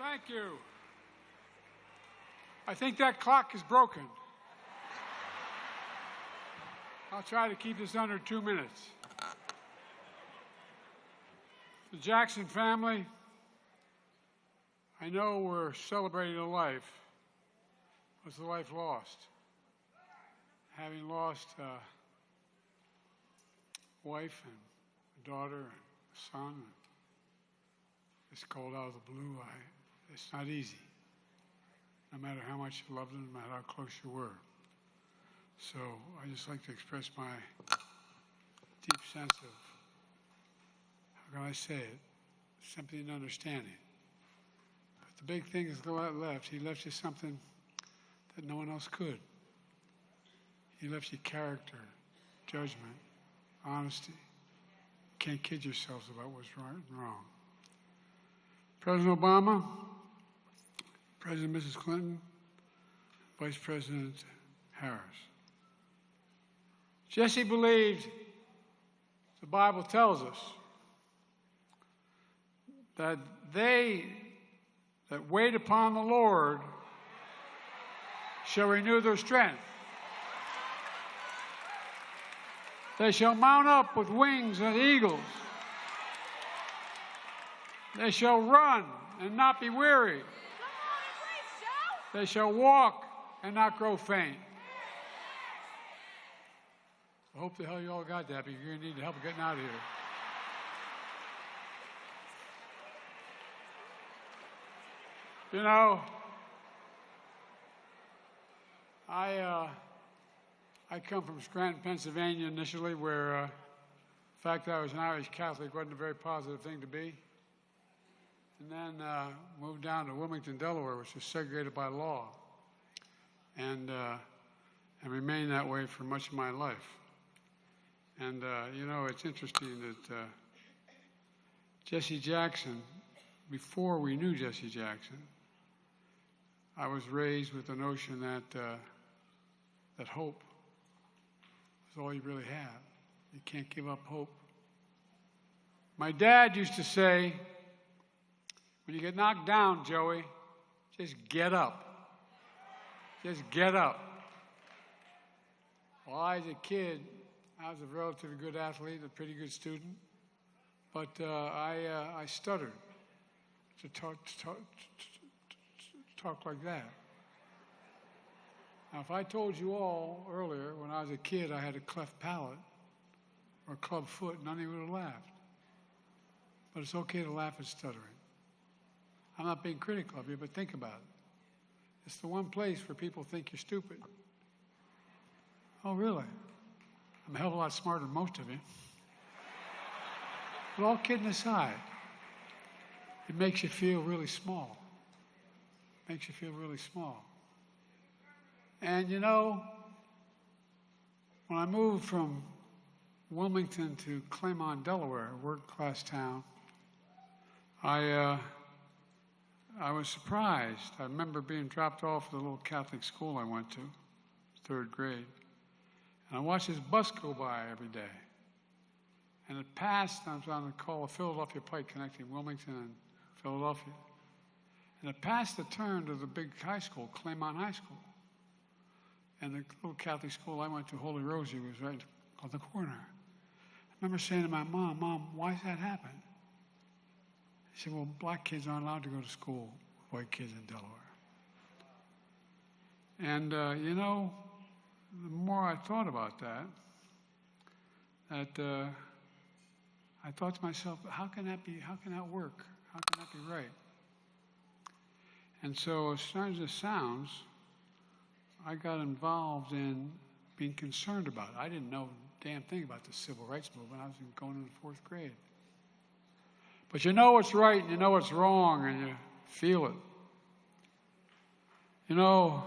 Thank you. I think that clock is broken. I'll try to keep this under 2 minutes. The Jackson family, I know we're celebrating a life. Was the life lost? Having lost a wife and a daughter and a son, it's called out of the blue. It's not easy, no matter how much you loved them, no matter how close you were. So I just like to express my deep sense of, how can I say it, sympathy and understanding. But the big thing is God left. He left you something that no one else could. He left you character, judgment, honesty. You can't kid yourselves about what's right and wrong. President Obama, President Mrs. Clinton, Vice President Harris. Jesse believed, the Bible tells us, that they that wait upon the Lord shall renew their strength. They shall mount up with wings as eagles. They shall run and not be weary. They shall walk and not grow faint. I hope the hell you all got that, but you're going to need help getting out of here. You know, I come from Scranton, Pennsylvania initially, where the fact that I was an Irish Catholic wasn't a very positive thing to be. And then moved down to Wilmington, Delaware, which was segregated by law, and remained that way for much of my life. And, you know, it's interesting that Jesse Jackson, before we knew Jesse Jackson, I was raised with the notion that that hope is all you really have. You can't give up hope. My dad used to say, when you get knocked down, Joey, just get up. Just get up. Well, I was a kid. I was a relatively good athlete, a pretty good student, but I stuttered to talk like that. Now, if I told you all earlier, when I was a kid, I had a cleft palate or a club foot, none of you would have laughed. But it's okay to laugh at stuttering. I'm not being critical of you, but think about it. It's the one place where people think you're stupid. Oh, really? I'm a hell of a lot smarter than most of you. But all kidding aside, it makes you feel really small. Makes you feel really small. And you know, when I moved from Wilmington to Claymont, Delaware, a working-class town, I was surprised. I remember being dropped off at the little Catholic school I went to, 3rd grade. And I watched this bus go by every day. And it passed, I was on the call of Philadelphia Pike connecting Wilmington and Philadelphia. And it passed the turn to the big high school, Claymont High School. And the little Catholic school I went to, Holy Rosie, was right on the corner. I remember saying to my mom, Mom, why does that happen? She said, well, black kids aren't allowed to go to school with white kids in Delaware. And, you know, the more I thought about that, I thought to myself, how can that be? How can that work? How can that be right? And so as strange as it sounds, I got involved in being concerned about it. I didn't know a damn thing about the civil rights movement. I was going into 4th grade. But you know what's right and you know what's wrong and you feel it. You know,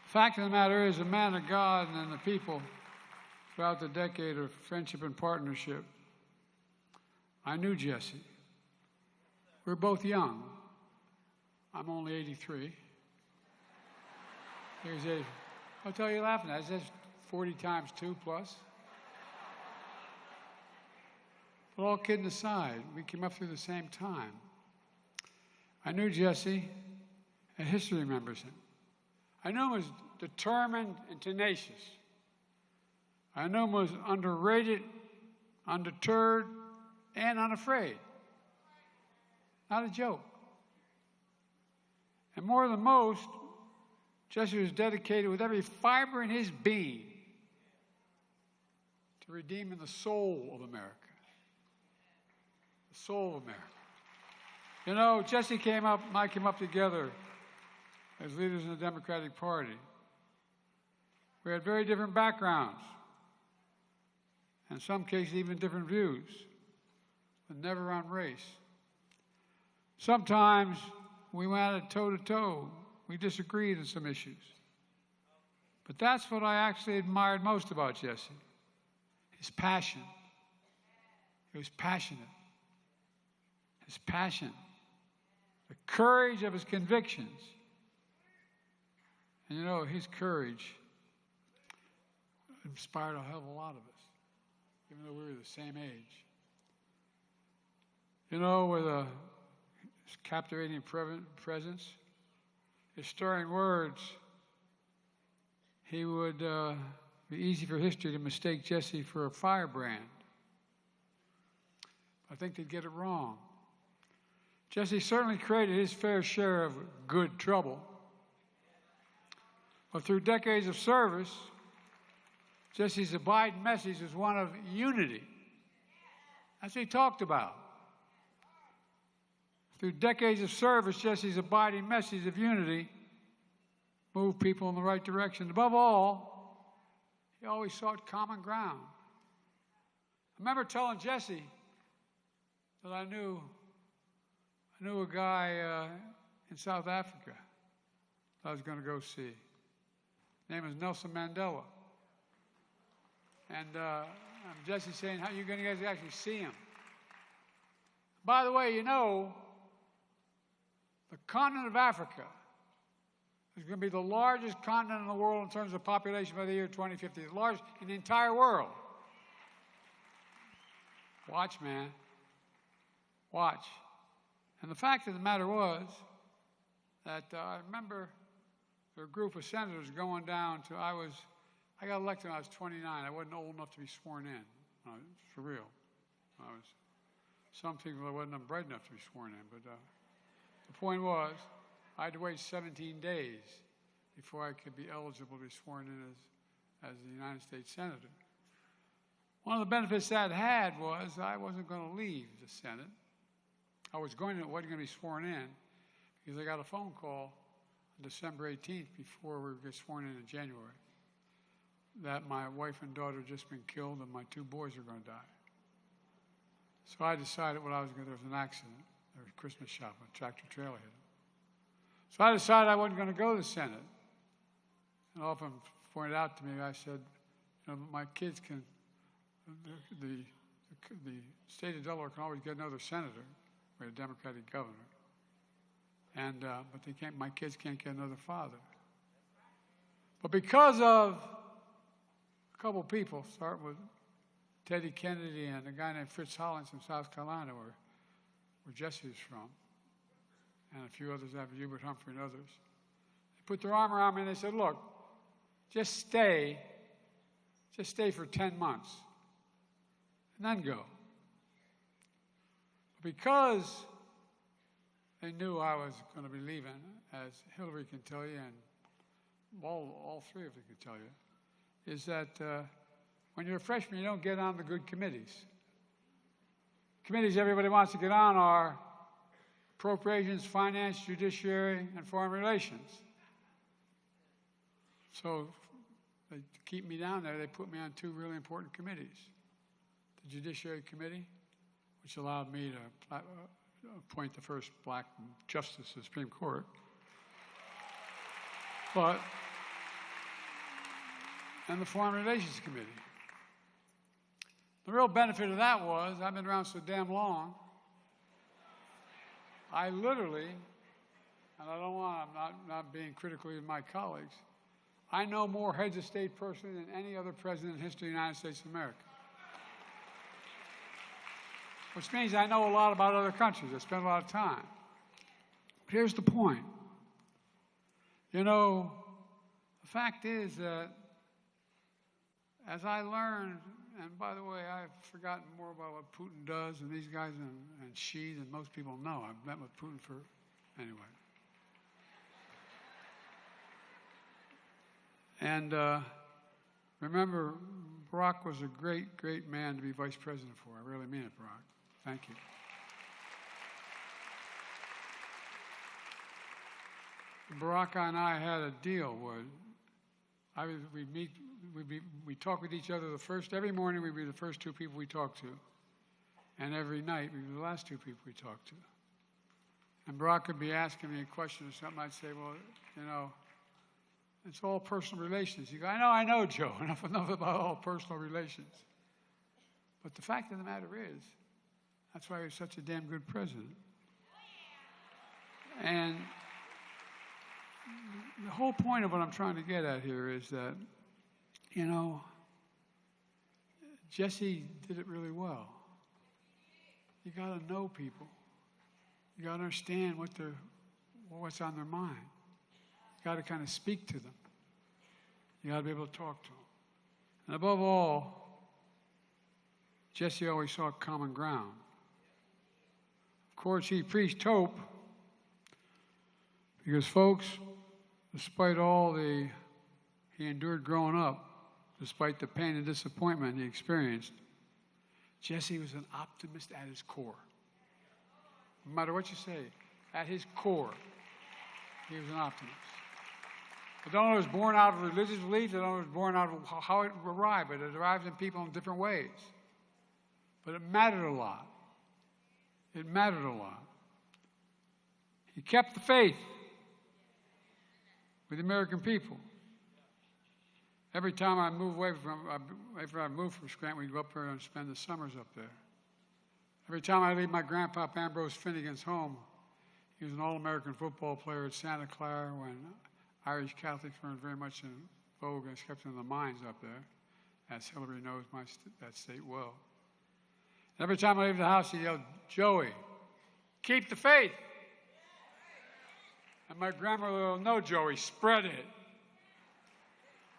the fact of the matter is, the man of God and the people throughout the decade of friendship and partnership, I knew Jesse. We were both young. I'm only 83. Here's 80. I'll tell you laughing at. That's 40 times 2 plus. But all kidding aside, we came up through the same time. I knew Jesse, and history remembers him. I knew him as determined and tenacious. I knew him as underrated, undeterred, and unafraid. Not a joke. And more than most, Jesse was dedicated with every fiber in his being to redeeming the soul of America. The soul of America. You know, Jesse and I came up together as leaders in the Democratic Party. We had very different backgrounds, in some cases even different views, but never on race. Sometimes we went at it toe-to-toe. We disagreed on some issues. But that's what I actually admired most about Jesse, his passion. He was passionate. His passion, the courage of his convictions. And you know, his courage inspired a hell of a lot of us, even though we were the same age. You know, with his captivating presence, his stirring words, he would be easy for history to mistake Jesse for a firebrand. I think they'd get it wrong. Jesse certainly created his fair share of good trouble. But through decades of service, Jesse's abiding message is one of unity. That's what he talked about. Through decades of service, Jesse's abiding message of unity moved people in the right direction. Above all, he always sought common ground. I remember telling Jesse that I knew a guy in South Africa that I was going to go see. His name is Nelson Mandela. And Jesse saying, how are you going to guys actually see him? By the way, you know, the continent of Africa is going to be the largest continent in the world in terms of population by the year 2050. The largest in the entire world. Watch, man. Watch. And the fact of the matter was that I remember there were a group of senators going down to, I got elected when I was 29. I wasn't old enough to be sworn in. For real. Some people I wasn't bright enough to be sworn in. But the point was, I had to wait 17 days before I could be eligible to be sworn in as the United States Senator. One of the benefits that had was I wasn't going to leave the Senate. I wasn't going to be sworn in because I got a phone call on December 18th before we would get sworn in January that my wife and daughter had just been killed and my 2 boys were going to die. So I decided what I was going to do. There was an accident. There was a Christmas shop, a tractor trailer hit them. So I decided I wasn't going to go to the Senate. And often pointed out to me, I said, you know, my kids can, the state of Delaware can always get another senator. We had a Democratic governor. And, but they can't, my kids can't get another father. But because of a couple of people, starting with Teddy Kennedy and a guy named Fritz Hollins from South Carolina, where Jesse was from, and a few others after Hubert Humphrey and others, they put their arm around me and they said, look, just stay for 10 months, and then go. Because they knew I was going to be leaving, as Hillary can tell you, and all 3 of them can tell you, is that when you're a freshman, you don't get on the good committees. Committees everybody wants to get on are Appropriations, Finance, Judiciary, and Foreign Relations. So to keep me down there, they put me on 2 really important committees. The Judiciary Committee, which allowed me to appoint the first black justice to the Supreme Court. And the Foreign Relations Committee. The real benefit of that was, I've been around so damn long, I literally, and I'm not being critical of my colleagues, I know more heads of state personally than any other president in history of the United States of America. Which means I know a lot about other countries. I spend a lot of time. But here's the point. You know, the fact is that as I learned, and by the way, I've forgotten more about what Putin does and these guys and Xi than most people know. I've met with Putin anyway. And remember, Barack was a great, great man to be vice president for. I really mean it, Barack. Thank you. Barack and I had a deal where we talk with each other every morning we'd be the first two people we talked to. And every night we'd be the last two people we talked to. And Barack would be asking me a question or something. I'd say, well, you know, it's all personal relations. You go, I know, Joe. Enough about all personal relations. But the fact of the matter is, that's why he was such a damn good president. And the whole point of what I'm trying to get at here is that, you know, Jesse did it really well. You got to know people. You got to understand what's on their mind. You got to kind of speak to them. You got to be able to talk to them. And above all, Jesse always sought common ground. Of course, he preached hope because, folks, despite all he endured growing up, despite the pain and disappointment he experienced, Jesse was an optimist at his core. No matter what you say, at his core, he was an optimist. I don't know if it was born out of religious belief. I don't know if it was born out of how it arrived, but it arrives in people in different ways. But it mattered a lot. It mattered a lot. He kept the faith with the American people. Every time I moved from Scranton, we'd go up there and spend the summers up there. Every time I leave my grandpa Ambrose Finnegan's home, he was an All-American football player at Santa Clara when Irish Catholics weren't very much in vogue, except in the mines up there, as Hillary knows that state well. And every time I leave the house, he yelled, "Joey, keep the faith." And my grandmother will "No, Joey, spread it."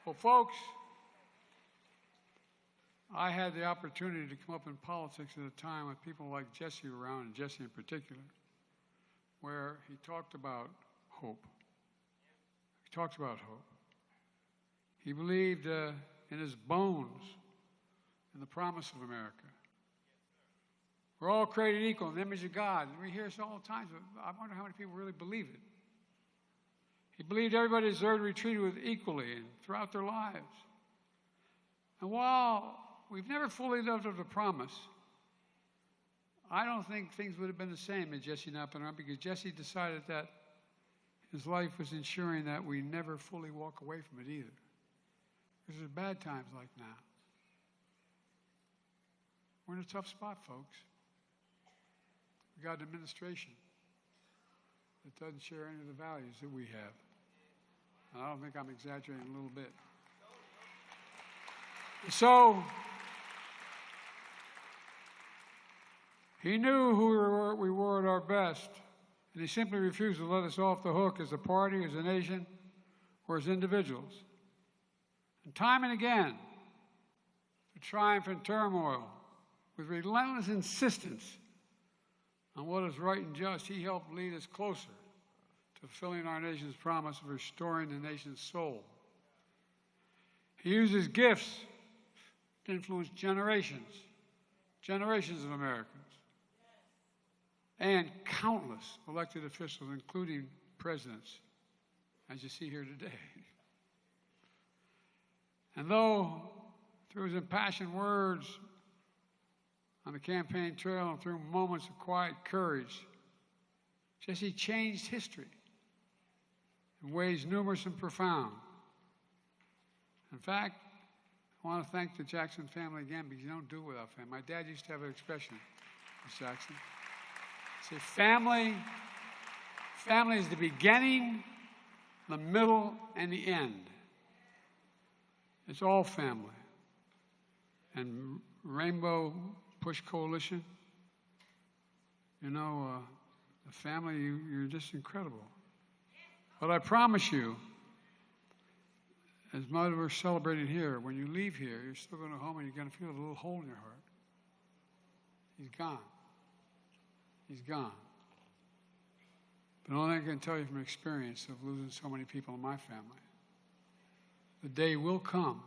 Well, folks, I had the opportunity to come up in politics at a time with people like Jesse around, and Jesse in particular, where he talked about hope. He talked about hope. He believed in his bones in the promise of America. We're all created equal in the image of God. We hear this all the time. I wonder how many people really believe it. He believed everybody deserved to be treated with equally and throughout their lives. And while we've never fully lived up to the promise, I don't think things would have been the same had Jesse not been around, because Jesse decided that his life was ensuring that we never fully walk away from it either. Because there's bad times like now. We're in a tough spot, folks. We got an administration that doesn't share any of the values that we have. And I don't think I'm exaggerating a little bit. So, he knew who we were at our best, and he simply refused to let us off the hook as a party, as a nation, or as individuals. And time and again, through triumph and turmoil, with relentless insistence on what is right and just, he helped lead us closer to fulfilling our nation's promise of restoring the nation's soul. He used his gifts to influence generations of Americans, and countless elected officials, including presidents, as you see here today. And though through his impassioned words on the campaign trail and through moments of quiet courage, Jesse changed history in ways numerous and profound. In fact, I want to thank the Jackson family again, because you don't do it without family. My dad used to have an expression, Miss Jackson. Say, family is the beginning, the middle, and the end. It's all family. And Rainbow Push Coalition, you know, The family, you're just incredible. But I promise you, as much as we're celebrating here, when you leave here, you're still going to go home and you're going to feel a little hole in your heart. He's gone. He's gone. But only I can tell you from experience of losing so many people in my family, the day will come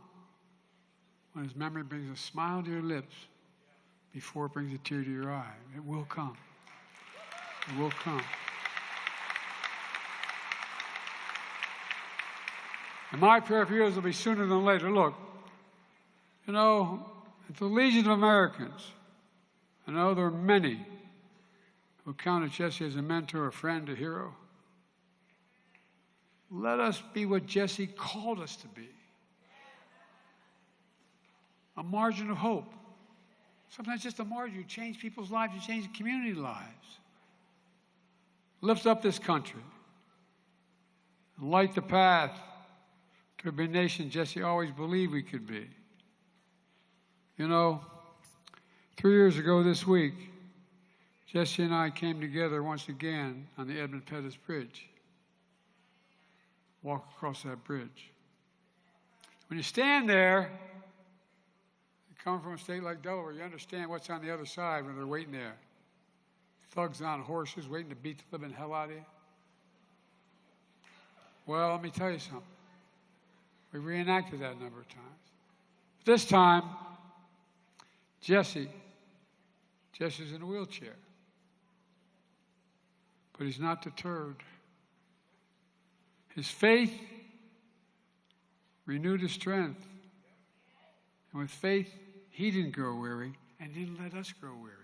when his memory brings a smile to your lips before it brings a tear to your eye. It will come. It will come. And my prayer for you is will be sooner than later. Look, you know, at the Legion of Americans, I know there are many who counted Jesse as a mentor, a friend, a hero. Let us be what Jesse called us to be. A margin of hope. Sometimes just a margin. You change people's lives. You change community lives. Lift up this country. And light the path to be a nation Jesse always believed we could be. You know, 3 years ago this week, Jesse and I came together once again on the Edmund Pettus Bridge. Walk across that bridge. When you stand there, you come from a state like Delaware, you understand what's on the other side when they're waiting there. Thugs on horses waiting to beat the living hell out of you. Well, let me tell you something. We reenacted that a number of times. This time, Jesse's in a wheelchair. But he's not deterred. His faith renewed his strength. And with faith, he didn't grow weary and didn't let us grow weary.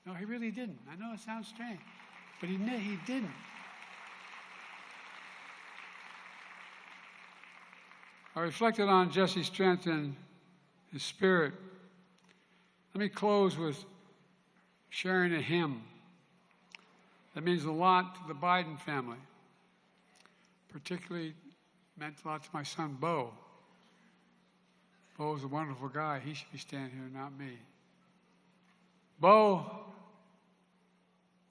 No, he really didn't. I know it sounds strange, but he didn't. I reflected on Jesse's strength and his spirit. Let me close with sharing a hymn that means a lot to the Biden family. Particularly meant a lot to my son, Bo. Bo is a wonderful guy. He should be standing here, not me. Bo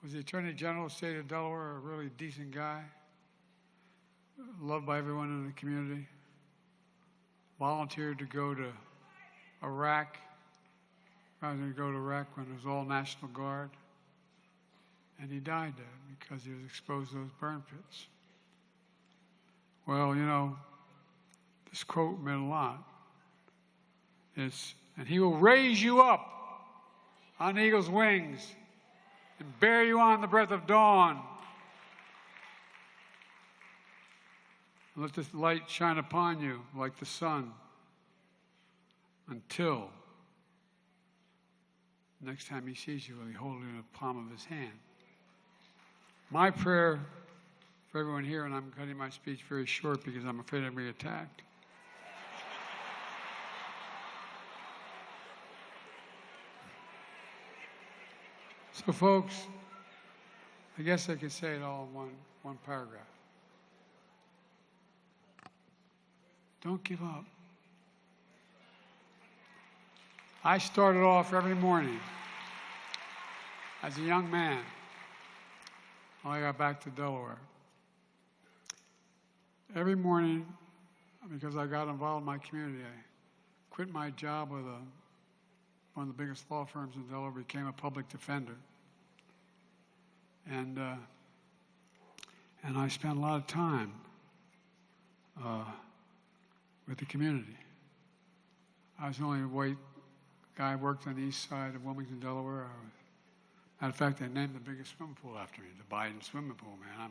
was the Attorney General of the state of Delaware, a really decent guy, loved by everyone in the community. Volunteered to go to Iraq, rather than go to Iraq when it was all National Guard. And he died there because he was exposed to those burn pits. Well, you know, this quote meant a lot. It's, and he will raise you up on eagle's wings and bear you on the breath of dawn. And let this light shine upon you like the sun until next time he sees you, he'll be holding it in the palm of his hand. My prayer for everyone here, and I'm cutting my speech very short because I'm afraid I'm going to be attacked. So, folks, I guess I could say it all in one paragraph. Don't give up. I started off every morning as a young man when I got back to Delaware. Every morning, because I got involved in my community, I quit my job with one of the biggest law firms in Delaware, became a public defender. And I spent a lot of time with the community. I was the only white guy who worked on the east side of Wilmington, Delaware. Matter of fact, they named the biggest swimming pool after me, the Biden swimming pool, man.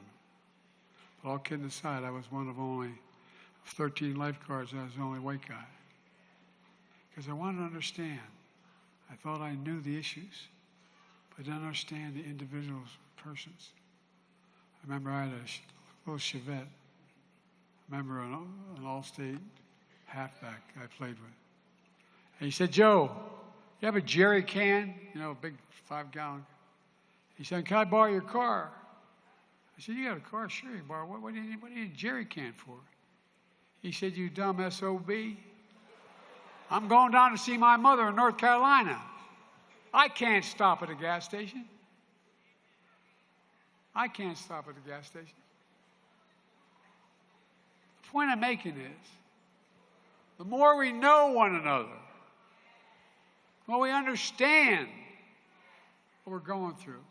But all kidding aside, I was one of only 13 lifeguards. I was the only white guy. Because I wanted to understand. I thought I knew the issues, but I didn't understand the individuals, persons. I remember I had a little Chevette. I remember an all-state halfback I played with. And he said, "Joe, you have a jerry can?" You know, a big 5-gallon. He said, "Can I borrow your car?" I said, "You got a car? Sure, you borrow. What do you need a jerry can for?" He said, "You dumb SOB. I'm going down to see my mother in North Carolina. I can't stop at a gas station." I can't stop at the gas station. The point I'm making is, the more we know one another, the more we understand what we're going through.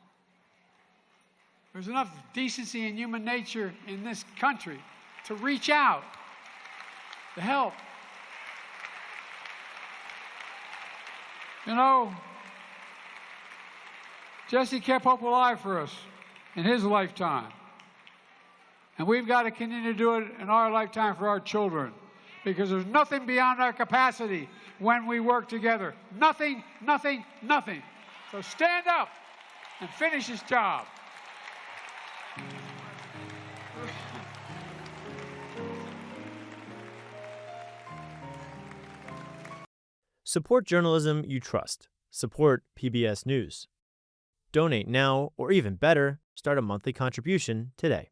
There's enough decency and human nature in this country to reach out, to help. You know, Jesse kept hope alive for us in his lifetime. And we've got to continue to do it in our lifetime for our children, because there's nothing beyond our capacity when we work together. Nothing, nothing, nothing. So stand up and finish this job. Support journalism you trust. Support PBS News. Donate now, or even better, start a monthly contribution today.